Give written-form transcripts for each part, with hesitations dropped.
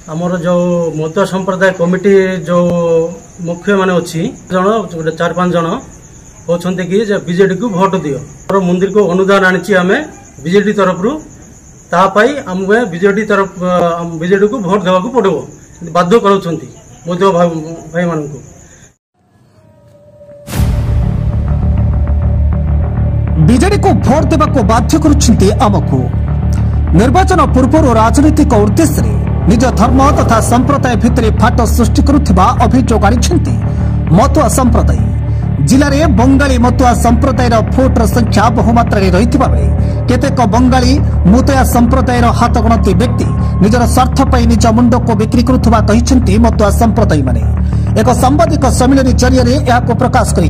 आमर जो मत संप्रदाय कमिटी जो मुख्य माने अच्छी जन 4-5 जन कहते कि बीजेडी को भोट दियो और मंदिर को अनुदान आनी आम बीजेडी तरफ तापाई आम बीजेडी तरफ बीजेडी को भोट देवा पड़ो बाध्य कर भाई मान बीजेडी को भोट देवा बाध्य करमको निर्वाचन पूर्व राजनीतिक उद्देश्य निज धर्म तथा संप्रदाय भितर फाट सृष्टि करुवा अभियोग आनी मतुआ संप्रदाय जिले में बंगाली मतुआ संप्रदाय भोटर संख्या बहुमात्रा रही बेले केतेक बंगाली मुतुआ संप्रदाय हाथ गणती व्यक्ति निजर स्वार्थ पर निज मुंड को बिक्री करुवा मतुआ संप्रदाय माने एक सांबादिक सम्मेलन जरिए प्रकाश कर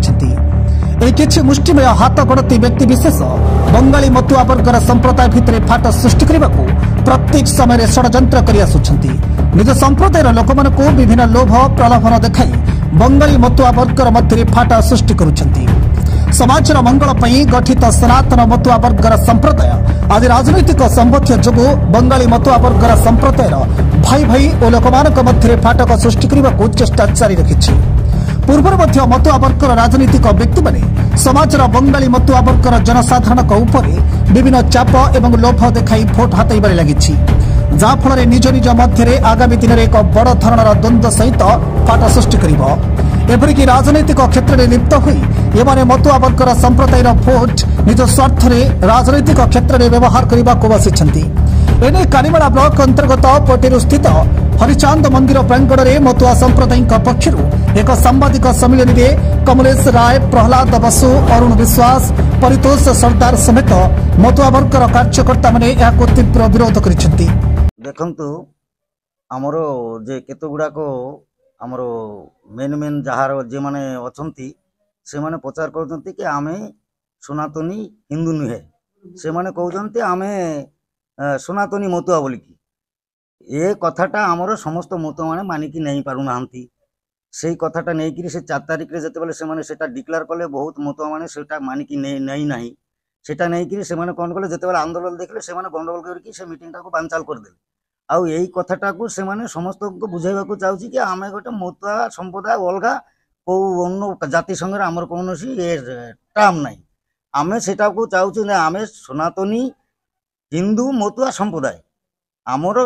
किछि मुष्टिमय हाथ गणती व्यक्ति विशेष बंगाली मतुआ वर्गर संप्रदाय भितर फाट सृष्टि करने को प्रत्येक समय षड्यंत्र कर निज संप्रदायर लोक मानक विभिन्न लोभ प्रलोभन देखाई बंगाली मतुआ वर्गर मध्य फाट सृष्टि करुछंती। समाजर मंगल पई गठित सनातन मतुआ वर्गर संप्रदाय आज राजनैतिक संबंध जोगु बंगाली मतुआ वर्गर संप्रदायर भाई भाई और लोक मानक मध्य फाटक सृष्टि करने को चेष्टा जारी रखिछि। पूर्व मतुआ वर्गर राजनीतिक व्यक्ति माने समाजर बंगाली मतुआ वर्गर जनसाधारण विभिन्न चाप एवं लोभ देखाई भोट हाथाइबार लगी जहाँफल निज निज मध्य आगामी दिन में एक बड़ धरणर द्वंद्व सहित फाट सृष्टि एपरिक राजनैतिक क्षेत्र में लिप्त हुई एमाने मतुआ वर्गर संप्रदायर भोट निज स्वार्थ राजनैतिक क्षेत्र में व्यवहार करने को बसी एने कानीमेला ब्लॉक अंतर्गत पटेरू स्थित हरिचांद मंदिर प्रांगण में मतुआ संप्रदाय पक्षर एक सांबादिक सम्मेलन में कमलेश राय प्रहलाद बसु अरुण विश्वास परितोष सरदार समेत मतुआ वर्गर कार्यकर्ता मैंने तीव्र विरोध कर देखु आमर जे केते गुड़ाक आमर मेन मेन जार जे माने अछंती से माने प्रचार करछंती कि आमे सनातनी हिंदू नुहे से माने कहउछंती आमे सनातनी मतुआ बोलिकी ए कथाटा आमर समस्त मतुआ माने मानिकी नहीं पारु नाहंती से कथाटा नहीं कि से 4 तारिख रे जते बेले से माने सेटा डिक्लेयर कले बहुत मतुआ माने सेटा मानिकी नहीं नहीं सेटा नहीं कि से माने कोन कले जते बेले आंदोलन देखले से माने गंडगोल करके से मीटिंग टा को बानचाल कर देले आउ यही कथाटा को से माने समस्त को बुझाइबा को चाहूची कि आमे गोटे मतुआ संप्रदाय अलगा को अन्य जाति संगे आमर कोनोसी ए टार्म नाही आमे सेटा को चाहूची ना आमे सनातनी हिंदू मतुआ संप्रदाय आमर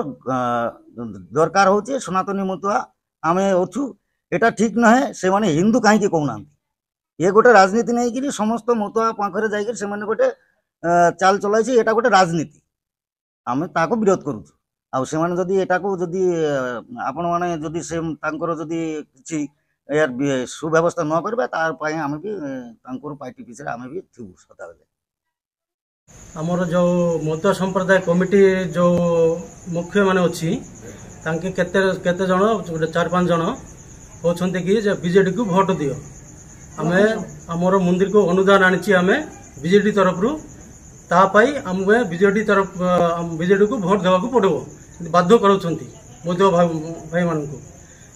दरकार होचे सनातनी मतुआ आमे अछु एटा ठीक नहे से माने हिंदू कहीं कहूना ये गोटे राजनीति नहीं कि समस्त मतुआ पाखरे जाइए से माने गोटे चाल चलाई एटा गोटे राजनीति आमे ताको विरोध करूँ आउ से माने जदि एटा को जदि आपण माने जदि से तांकर जदि किछि यार सुव्यवस्था न करबा तार पय आमे भी तांकर पार्टी पीछे आमे भी थिबु सदा बेले आमर जो मत संप्रदाय कमिटी जो मुख्य माने अच्छी तांके केते केते जन 4-5 जन कहते कि बीजेडी को भोट दियो आमे आमर मंदिर को अनुदान आनी आम बीजेडी तरफ तापाई आम बीजेडी तरफ बीजेडी को भोट देवा पड़ो बाध्य कर भाई मान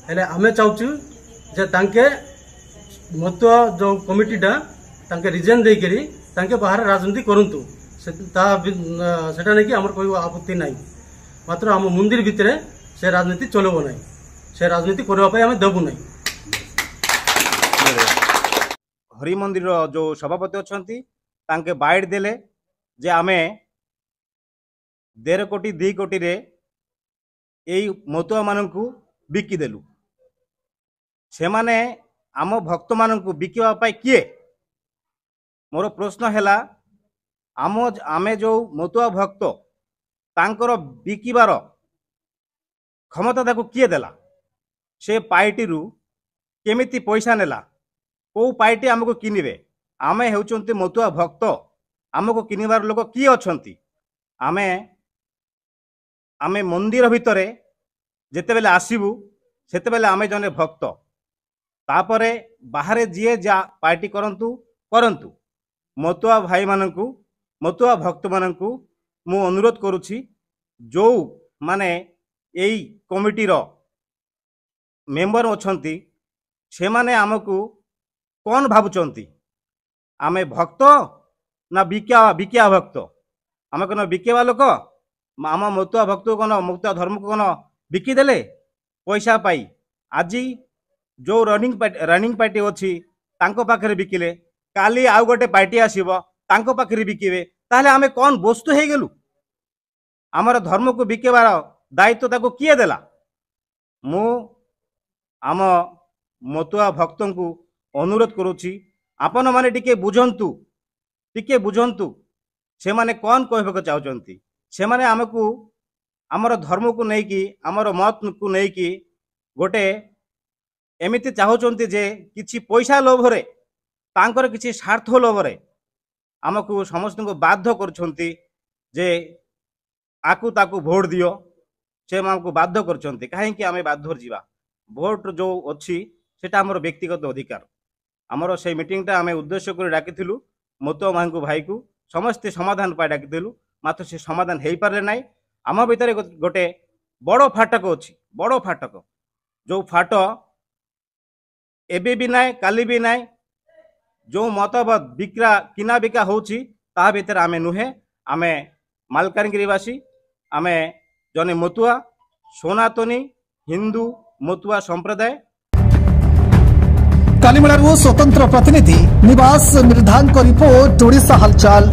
हेले आमे चाहूँ जे तांके मतुआ जो कमिटीटा तांके रिजेन देकरी तांके बाहर राजनीति करंतु सेटा नहीं कि आमर कोई आपत्ति नहीं मात्र आम मंदिर भितर से राजनीति चलो ना से राजनीति करने आम देवु ना। हरि मंदिर जो सभापति अच्छी तांके बाइट देले जे आमे 1.5 कोटी 2 कोटी रे यही मतुआ मानू बिकिदेलु से माने आम भक्त मानू बिकवाई किए मोर प्रश्न है आमे जो मतुआ भक्त तांकर बिकिबार क्षमता ताको किए देला से पार्टी रु केमिति पैसा नेला को पार्टी आमको किनिबे आमे हेउचंती मतुआ भक्त आमको किनिबार लोक किए अछंती आमे आमे मंदिर भितरे जेते बेले आसीबू सेते बेले आमे जने भक्त तापरे बाहरे जिए जा पार्टी करंतु करंतु मतुआ भाई मानकू मतुआ भक्त मानकू मु अनुरोध करुछि जो माने एई कमिटीर मेंबर अछंती से माने आमको कौन भावुचंती आमे भक्त ना बिकिया भक्त आम कौन बिकेवा लोक आम मतुआ भक्त को कौन मतुआ धर्म को कौन ବିକିଦେଲେ ପଇସା ପାଇ ଆଜି ଯେଉଁ ରନିଂ ପାର୍ଟି ଅଛି ତାଙ୍କ ପାଖରେ ବିକିଲେ, କାଲି ଆଉ ଗୋଟେ ପାର୍ଟି ଆସିବ ତାଙ୍କ ପାଖରେ ବିକିବେ, ତାହେଲେ ଆମେ କ'ଣ ବସ୍ତୁ ହେଇଗଲୁ? ଆମର ଧର୍ମକୁ ବିକିବାର ଦାୟିତ୍ୱ ତାକୁ କିଏ ଦେଲା? ମୁଁ ଆମ ମତୁଆ ଭକ୍ତଙ୍କୁ ଅନୁରୋଧ କରୁଛି, ଆପଣମାନେ ଟିକେ ବୁଝନ୍ତୁ ସେମାନେ କ'ଣ କହିବାକୁ ଚାହୁଁଛନ୍ତି। ସେମାନେ ଆମକୁ ଆମର ଧର୍ମକୁ ନେଇକି ଆମର ମତକୁ ନେଇକି ଗୋଟେ ଏମିତି ଚାହୁଁଛନ୍ତି ଯେ କିଛି ପଇସା ଲୋଭରେ ତାଙ୍କର କିଛି ସ୍ୱାର୍ଥ ଲୋଭରେ ଆମକୁ ସମସ୍ତଙ୍କୁ ବାଧ୍ୟ କରୁଛନ୍ତି ଯେ ଆକୁ ତାକୁ ଭୋଟ ଦିଅ। ସେ ଆମକୁ ବାଧ୍ୟ କରୁଛନ୍ତି। କାହିଁକି ଆମେ ବାଧ୍ୟରେ ଯିବା? ଭୋଟ ଯେଉଁ ଅଛି ସେଟା ଆମର ବ୍ୟକ୍ତିଗତ ଅଧିକାର। ଆମର ସେଇ ମିଟିଂଟା ଆମେ ଉଦ୍ଦେଶ୍ୟ କରି ଡାକିଥିଲୁ ମତୁଆ ମାଙ୍କୁ ଭାଇକୁ, ସମସ୍ତେ ସମାଧାନ ପାଇଁ ଡାକିଥିଲୁ, ମାତ୍ର ସେ ସମାଧାନ ହେଇପାରିଲେ ନାହିଁ। ଆମ ଭିତରେ ଗୋଟେ ବଡ଼ ଫାଟକ ଅଛି, ବଡ଼ ଫାଟକ, ଯେଉଁ ଫାଟ ଏବେ ବି ନାହିଁ, କାଲି ବି ନାହିଁ। ଯେଉଁ ମତବାଦ କିଣା ବିକା ହେଉଛି ତାହା ଭିତରେ ଆମେ ନୁହେଁ। ଆମେ ମାଲକାନଗିରିବାସୀ, ଆମେ ଜଣେ ମତୁଆ, ସନାତନୀ ହିନ୍ଦୁ ମତୁଆ ସମ୍ପ୍ରଦାୟ। कालीमेलारू स्वतंत्र प्रतिनिधि निवास मृधांक रिपोर्ट ओडिशा हालचाल।